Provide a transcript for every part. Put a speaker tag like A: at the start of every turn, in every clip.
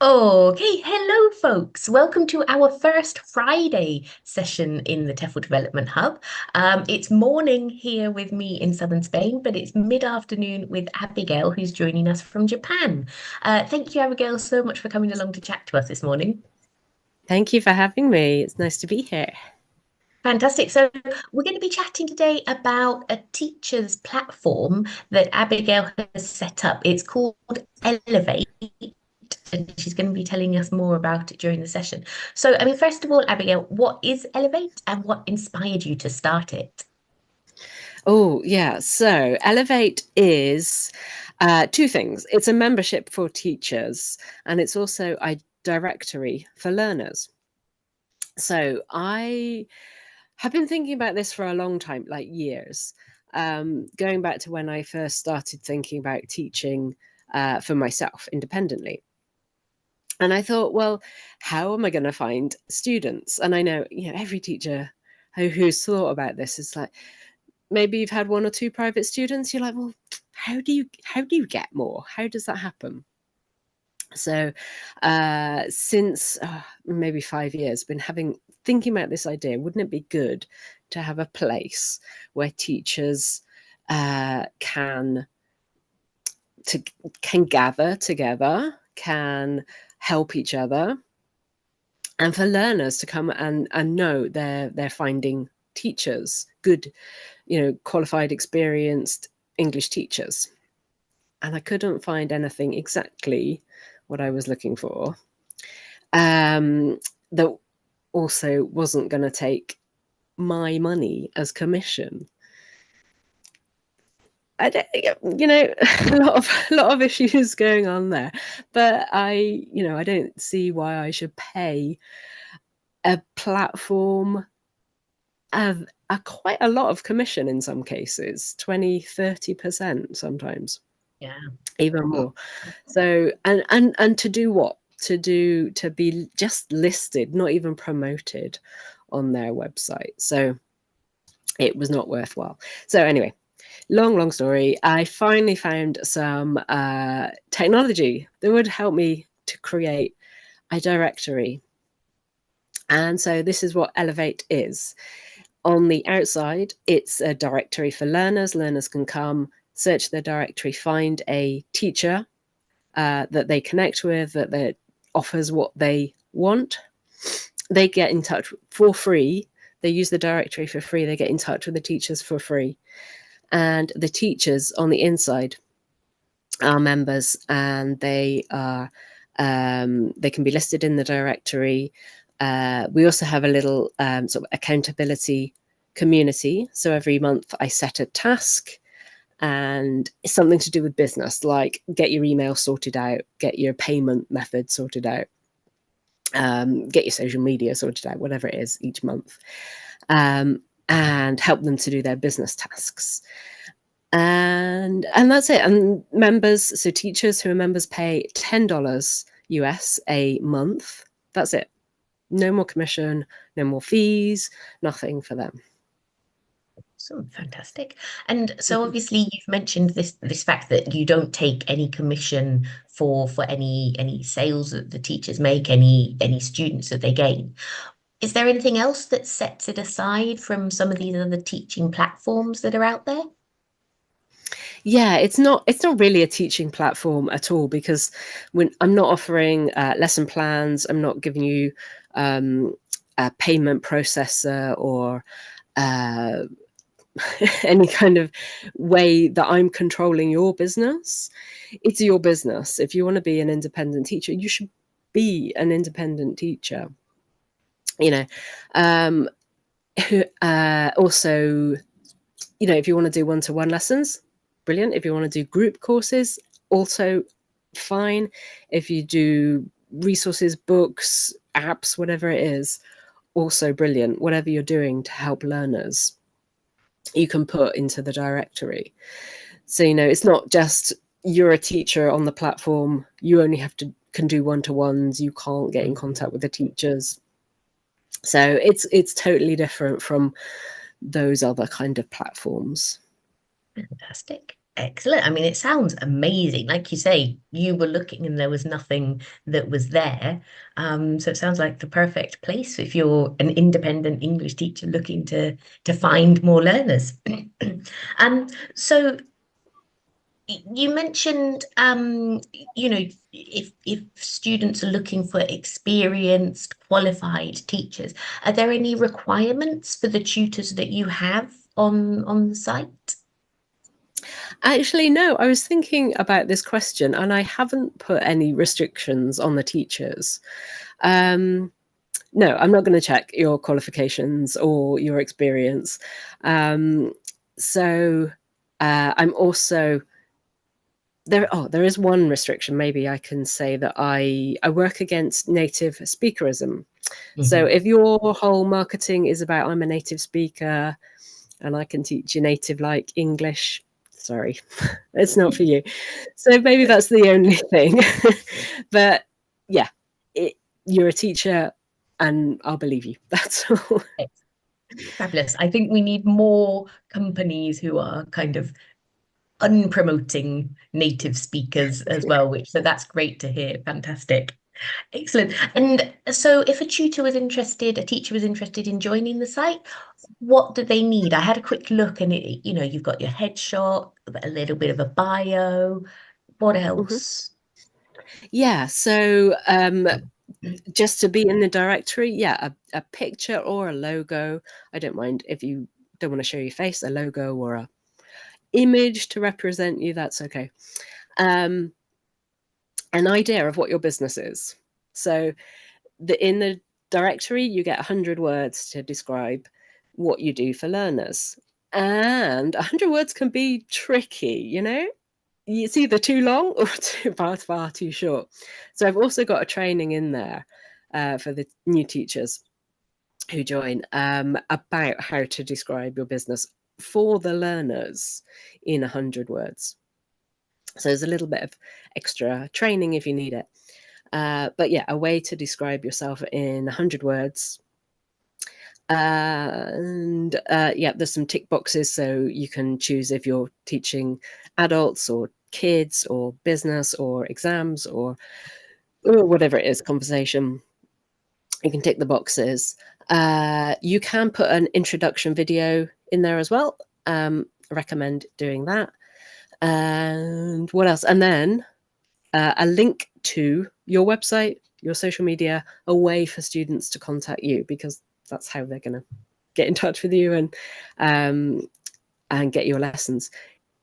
A: Okay, hello folks. Welcome to our first Friday session in the TEFL Development Hub. It's morning here with me in southern Spain, but it's mid-afternoon with Abigail, who's joining us from Japan. Thank you, Abigail, so much for coming along to chat to us this morning.
B: Thank you for having me. It's nice to be here.
A: Fantastic. So we're going to be chatting today about a teacher's platform that Abigail has set up. It's called Elevate, and she's going to be telling us more about it during the session. So, I mean, first of all, Abigail, what is Elevate and what inspired you to start it?
B: Oh, yeah. So Elevate is two things. It's a membership for teachers, and it's also a directory for learners. So I have been thinking about this for a long time, like years, going back to when I first started thinking about teaching for myself independently. And I thought, well, how am I going to find students? And I know, every teacher who's thought about this is like, maybe you've had one or two private students. You're like, well, how do you get more? How does that happen? So since maybe 5 years, been thinking about this idea. Wouldn't it be good to have a place where teachers can to can gather together, can help each other, and for learners to come and know they're finding teachers, good, qualified, experienced English teachers. And I couldn't find anything exactly what I was looking for. That also wasn't going to take my money as commission. I don't, a lot of issues going on there, but I don't see why I should pay a platform of quite a lot of commission in some cases, 20-30% sometimes,
A: Yeah.
B: even more. So and to do what? To be just listed, not even promoted on their website. So it was not worthwhile. So anyway, long story, I finally found some technology that would help me to create a directory. And so this is what Elevate is. On the outside, it's a directory for learners. Learners can come, search their directory, find a teacher that they connect with, that offers what they want. They get in touch for free. They use the directory for free. They get in touch with the teachers for free. And the teachers on the inside are members, and they can be listed in the directory. We also have a little sort of accountability community. So every month I set a task, and it's something to do with business, like get your email sorted out, get your payment method sorted out, get your social media sorted out, whatever it is each month, and help them to do their business tasks. And that's it. And members, so teachers who are members, pay $10 US a month. That's it. No more commission, no more fees, nothing for them.
A: So fantastic. And so obviously you've mentioned this fact that you don't take any commission for any sales that the teachers make, any students that they gain. Is there anything else that sets it aside from some of these other teaching platforms that are out there?
B: Yeah, it's not really a teaching platform at all, because when I'm not offering lesson plans, I'm not giving you a payment processor or uh, any kind of way that I'm controlling your business. It's your business. If you want to be an independent teacher, you should be an independent teacher. You know, um, also, if you want to do one-to-one lessons, brilliant. If you want to do group courses, also fine. If you do resources, books, apps, whatever it is, also brilliant. Whatever you're doing to help learners, you can put into the directory. So, it's not just you're a teacher on the platform, you only can do one-to-ones, you can't get in
A: Mhm.
B: contact with the teachers. So it's totally different from those other kind of platforms.
A: Fantastic. Excellent. I mean, it sounds amazing. Like you say, you were looking and there was nothing that was there. So it sounds like the perfect place if you're an independent English teacher looking to find more learners. So you mentioned, if students are looking for experienced, qualified teachers, are there any requirements for the tutors that you have on the site?
B: Actually, no, I was thinking about this question and I haven't put any restrictions on the teachers. Um, no, I'm not going to check your qualifications or your experience. Um, so I'm also there. Oh, there is one restriction. Maybe I can say that I work against native speakerism. So
A: Mhm.
B: if your whole marketing is about I'm a native speaker and I can teach you native like English, sorry, it's not for you. So maybe that's the only thing. But yeah, it, you're a teacher and I'll believe you. That's all.
A: Fabulous. I think we need more companies who are kind of unpromoting native speakers as well, which so that's great to hear. Fantastic. Excellent. And so if a tutor was interested, a teacher was interested in joining the site, what do they need? I had a quick look and you've got your headshot, a little bit of a bio. What
B: Mhm.
A: else?
B: Yeah. So just to be in the directory, yeah, a picture or a logo. I don't mind if you don't want to show your face, a logo or a image to represent you. That's okay. Um, an idea of what your business is. So in the directory, you get 100 words to describe what you do for learners. And 100 words can be tricky, you know? It's either too long or far too short. So I've also got a training in there for the new teachers who join about how to describe your business for the learners in 100 words. So there's a little bit of extra training if you need it. But yeah, a way to describe yourself in 100 words. Yeah, there's some tick boxes so you can choose if you're teaching adults or kids or business or exams or whatever it is, conversation. You can tick the boxes. You can put an introduction video in there as well. Recommend doing that. And what else? And then a link to your website, your social media, a way for students to contact you because that's how they're going to get in touch with you and get your lessons.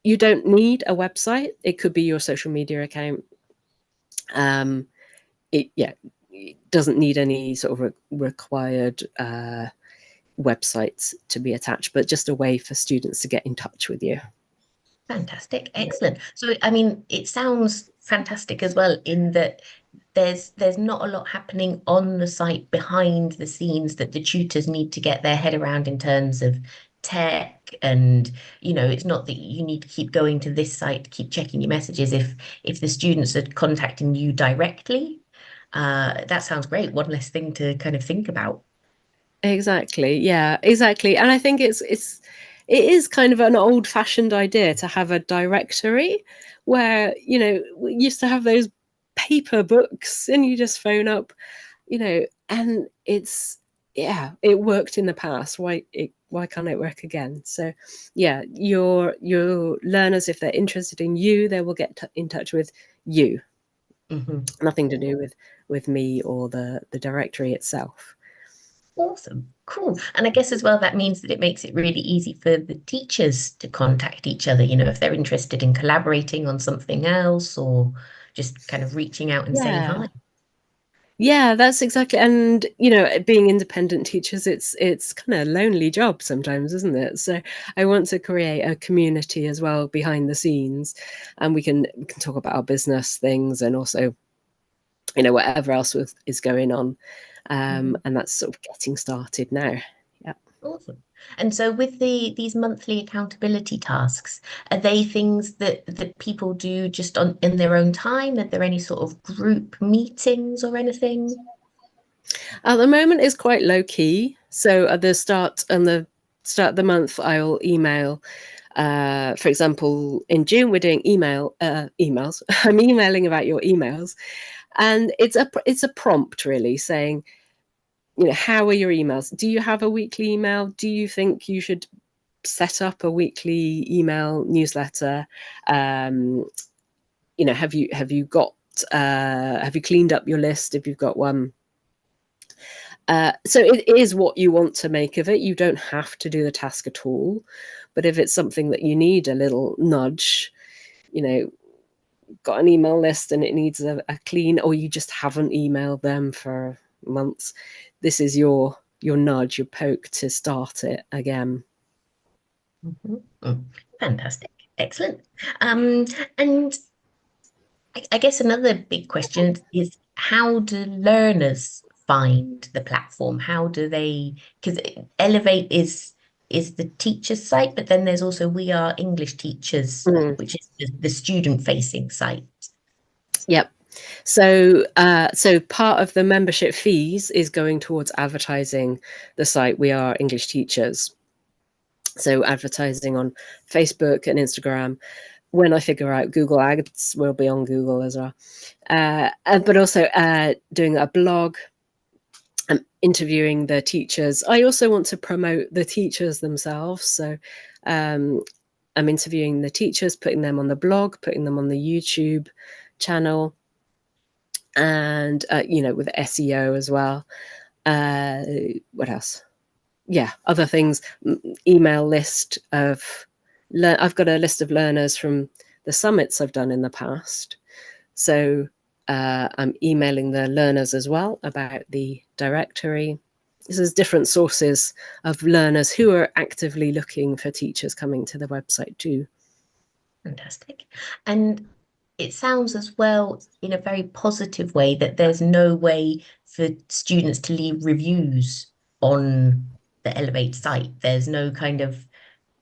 B: You don't need a website. It could be your social media account. Um, it doesn't need any sort of required websites to be attached, but just a way for students to get in touch with you.
A: Fantastic. Excellent. So, I mean, it sounds fantastic as well in that there's not a lot happening on the site behind the scenes that the tutors need to get their head around in terms of tech and it's not that you need to keep going to this site, keep checking your messages if the students are contacting you directly. That sounds great. One less thing to kind of think about.
B: Exactly. Yeah, exactly. And I think it is kind of an old-fashioned idea to have a directory where, we used to have those paper books and you just phone up, and yeah, it worked in the past. Why can't it work again? So yeah, your learners, if they're interested in you, they will get in touch with you.
A: Mhm.
B: Nothing to do with me or the directory itself.
A: Awesome. Cool. And I guess as well, that means that it makes it really easy for the teachers to contact each other, if they're interested in collaborating on something else or just kind of reaching out and saying
B: Yeah.
A: hi.
B: Yeah, that's exactly. And being independent teachers, it's kind of a lonely job sometimes, isn't it? So I want to create a community as well behind the scenes, and we can talk about our business things and also whatever else is going on.
A: Mhm.
B: And that's sort of getting started now. Yeah.
A: Awesome. And so with these monthly accountability tasks, are they things that people do just on in their own time? Are there any sort of group meetings or anything?
B: At the moment, it's quite low key. So at the start of the month, I'll email For example, in June we're doing emails. I'm emailing about your emails, and it's a prompt really saying, how are your emails? Do you have a weekly email? Do you think you should set up a weekly email newsletter? Have you got have you cleaned up your list if you've got one? So it is what you want to make of it. You don't have to do the task at all, but if it's something that you need a little nudge, got an email list and it needs a clean, or you just haven't emailed them for months, this is your nudge, your poke to start it again.
A: Fantastic. Excellent. And I guess another big question is, how do learners find the platform? How do they, because Elevate is the teacher's site, but then there's also We Are English Teachers,
B: Mm.
A: which is the student-facing site.
B: Yep. So part of the membership fees is going towards advertising the site We Are English Teachers. So advertising on Facebook and Instagram. When I figure out Google Ads, will be on Google as well. But also doing a blog, interviewing the teachers. I also want to promote the teachers themselves. So I'm interviewing the teachers, putting them on the blog, putting them on the YouTube channel, and with SEO as well. What else? Yeah, other things. Email list of. I've got a list of learners from the summits I've done in the past. So I'm emailing the learners as well about the directory. This is different sources of learners who are actively looking for teachers coming to the website too.
A: Fantastic. And it sounds as well, in a very positive way, that there's no way for students to leave reviews on the Elevate site. There's no kind of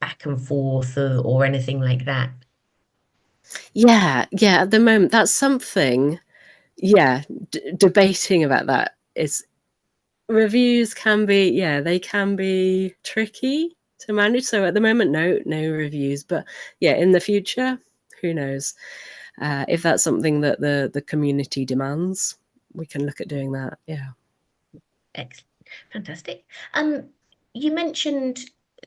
A: back and forth or anything like that.
B: Yeah, at the moment, that's something, debating about that is reviews can be, they can be tricky to manage. So at the moment, no reviews, but in the future, who knows? If that's something that the community demands, we can look at doing that. Yeah.
A: Excellent. Fantastic. You mentioned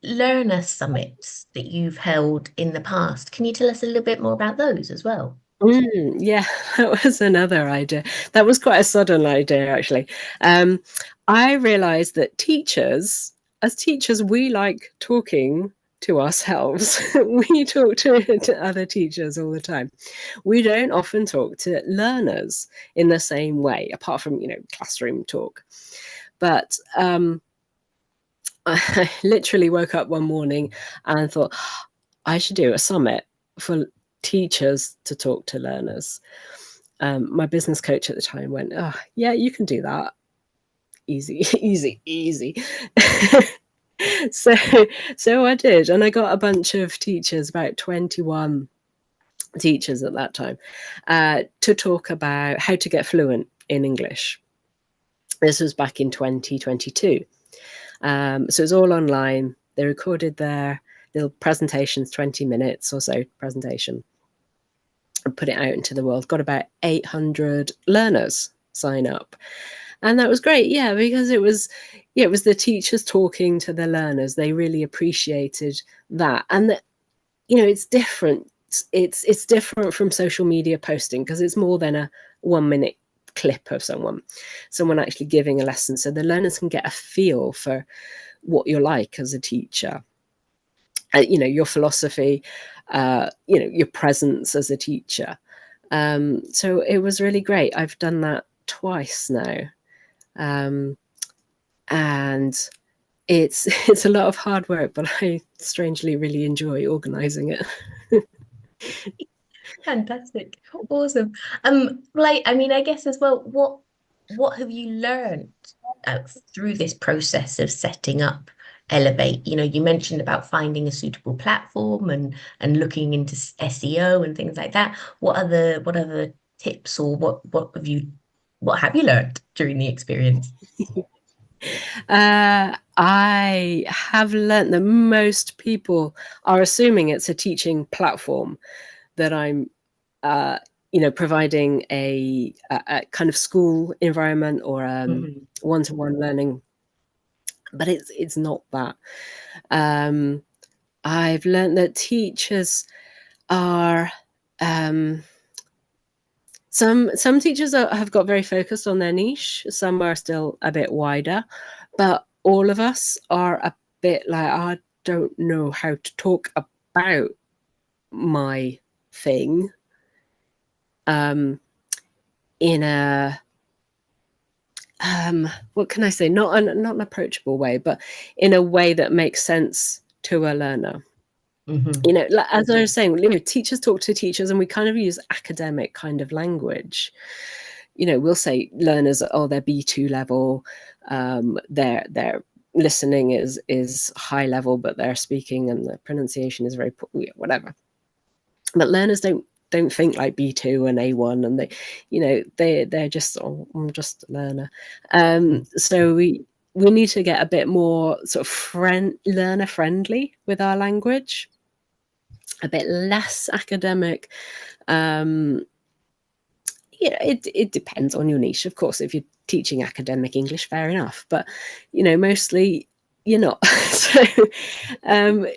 A: learner summits that you've held in the past. Can you tell us a little bit more about those as well?
B: Yeah, that was another idea. That was quite a sudden idea, actually. I realized that as teachers, we like talking to ourselves. We talk to other teachers all the time. We don't often talk to learners in the same way, apart from, classroom talk. But I literally woke up one morning and thought, I should do a summit for teachers to talk to learners. My business coach at the time went, "Oh, yeah, you can do that. Easy, easy, easy." so, so I did, and I got a bunch of teachers, about 21 teachers at that time, to talk about how to get fluent in English. This was back in 2022. So it's all online. They recorded their little presentations, 20 minutes or so presentation, and put it out into the world. Got about 800 learners sign up. And that was great, because it was the teachers talking to the learners. They really appreciated that. And that, it's different. It's different from social media posting because it's more than a 1-minute clip of someone actually giving a lesson. So the learners can get a feel for what you're like as a teacher. Your philosophy, your presence as a teacher. So it was really great. I've done that twice now. And it's a lot of hard work, but I strangely really enjoy organizing it.
A: Fantastic. Awesome. I guess as well, what have you learned through this process of setting up Elevate? You mentioned about finding a suitable platform and looking into SEO and things like that. What other tips or what have you learned during the experience?
B: I have learnt that most people are assuming it's a teaching platform, that I'm, uh, providing a kind of school environment, or
A: Mhm.
B: one-to-one learning, but it's not that. Um, I've learnt that teachers are, um, some teachers have got very focused on their niche. Some are still a bit wider, but all of us are a bit like, I don't know how to talk about my thing, um, in a, what can I say? Not an approachable way, but in a way that makes sense to a learner.
A: Mhm.
B: Like, as I was saying, teachers talk to teachers, and we kind of use academic kind of language. We'll say learners, oh, they're B2 level, their listening is high level, but their speaking and the pronunciation is very poor, whatever. But learners don't think like B2 and A1, and they're just, oh, I'm just a learner. So we need to get a bit more sort of learner friendly with our language, a bit less academic. um it depends on your niche, of course. If you're teaching academic English, fair enough, but mostly you're not. So um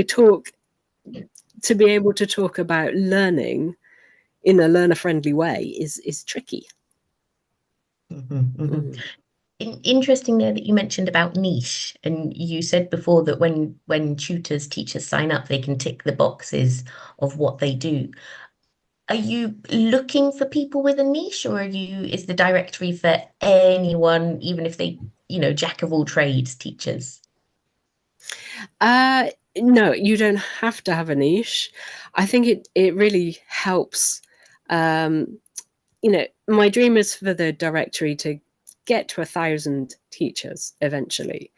B: talk to be able to talk about learning in a learner friendly way is tricky.
A: Mhm. Mhm.
B: Mm.
A: Interesting there that you mentioned about niche, and you said before that when teachers sign up, they can tick the boxes of what they do. Are you looking for people with a niche, or is the directory for anyone, even if they, jack of all trades teachers?
B: No, you don't have to have a niche. I think it really helps. um my dream is for the directory to get to 1,000 teachers eventually.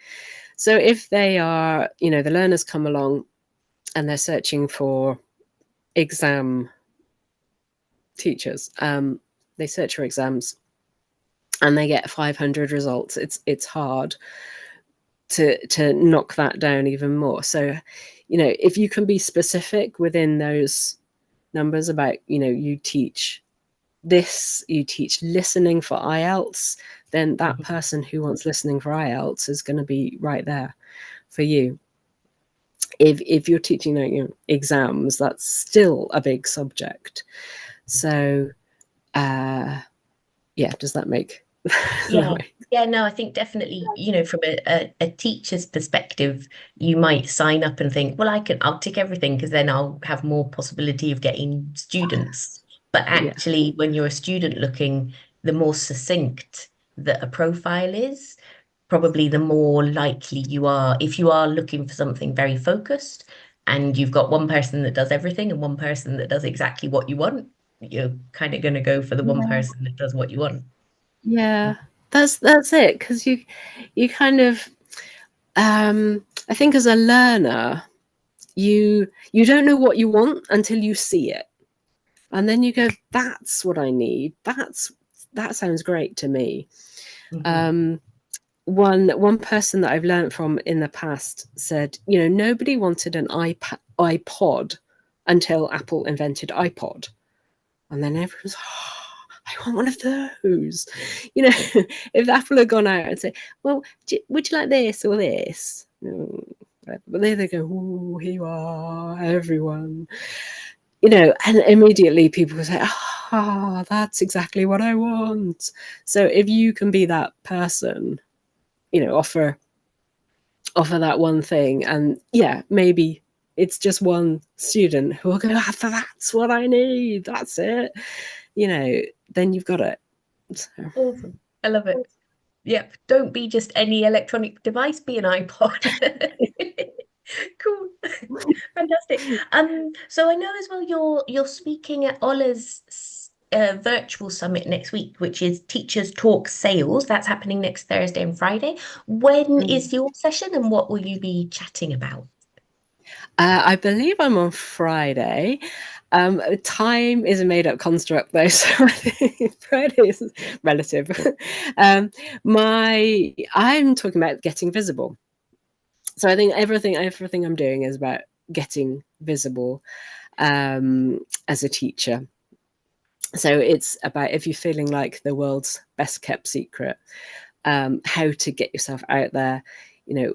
B: So if they are, the learners come along and they're searching for exam teachers, they search for exams and they get 500 results. It's hard to knock that down even more. So, if you can be specific within those numbers about, you teach this, you teach listening for IELTS, then that
A: Mhm.
B: person who wants listening for IELTS is going to be right there for you. If you're teaching, exams, that's still a big subject. So, yeah, does that make
A: Yeah.
B: that way?
A: Yeah, no, I think definitely, from a teacher's perspective, you might sign up and think, well, I'll tick everything because then I'll have more possibility of getting students. But
B: Yeah.
A: actually, when you're a student looking, the more succinct that a profile is, probably the more likely you are, if you are looking for something very focused and you've got one person that does everything and one person that does exactly what you want, you're kind of going to go for the one
B: Yeah.
A: person that does what you want.
B: Yeah. That's it. Because you kind of, I think as a learner, you don't know what you want until you see it. And then you go, that's what I need. That sounds great to me.
A: Mhm.
B: Um, one person that I've learned from in the past said, nobody wanted an iPod until Apple invented iPod, and then everyone's, oh, I want one of those. If Apple had gone out and said, well, would you like this or this? But there they go, oh, here you are, everyone. And immediately people will say, ah, that's exactly what I want. So if you can be that person, offer that one thing, and yeah, maybe it's just one student who will go, that's what I need, that's it, then you've got it. So,
A: Awesome. I love it. Yep. Don't be just any electronic device, be an iPod. Cool. Fantastic. So I know as well you're speaking at Ola's virtual summit next week, which is Teachers Talk Sales. That's happening next Thursday and Friday. When
B: mm.
A: is your session and what will you be chatting about?
B: I believe I'm on Friday. Time is a made-up construct, though, so I think Friday is relative. I'm talking about getting visible. So I think everything I'm doing is about getting visible as a teacher. So it's about, if you're feeling like the world's best kept secret, how to get yourself out there, you know,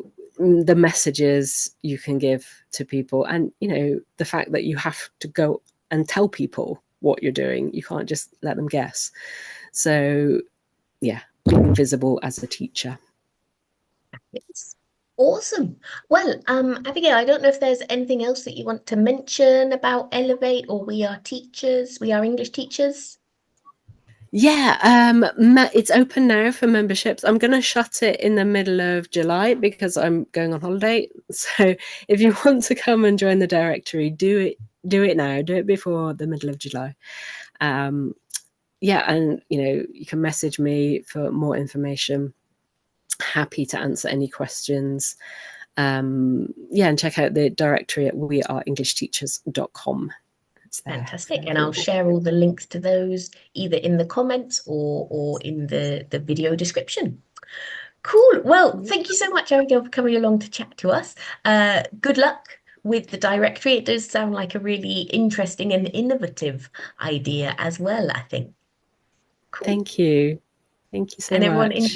B: the messages you can give to people, and, you know, the fact that you have to go and tell people what you're doing. You can't just let them guess. So, yeah, being visible as a teacher.
A: Yes. Awesome. Well, Abigail, I don't know if there's anything else that you want to mention about Elevate, or We Are Teachers, We Are English Teachers.
B: Yeah, it's open now for memberships. I'm going to shut it in the middle of July because I'm going on holiday. So if you want to come and join the directory, do it now. Do it before the middle of July. Yeah, and, you know, you can message me for more information. Happy to answer any questions. Yeah, and check out the directory at weareenglishteachers.com. It's there for
A: Fantastic. And I'll
B: everyone.
A: share all the links to those either in the comments or in the video description. Cool. Well, thank you so much, Abigail, for coming along to chat to us. Good luck with the directory. It does sound like a really interesting and innovative idea as well, I think. Cool.
B: Thank you. Thank you so
A: And everyone enjoy.
B: much.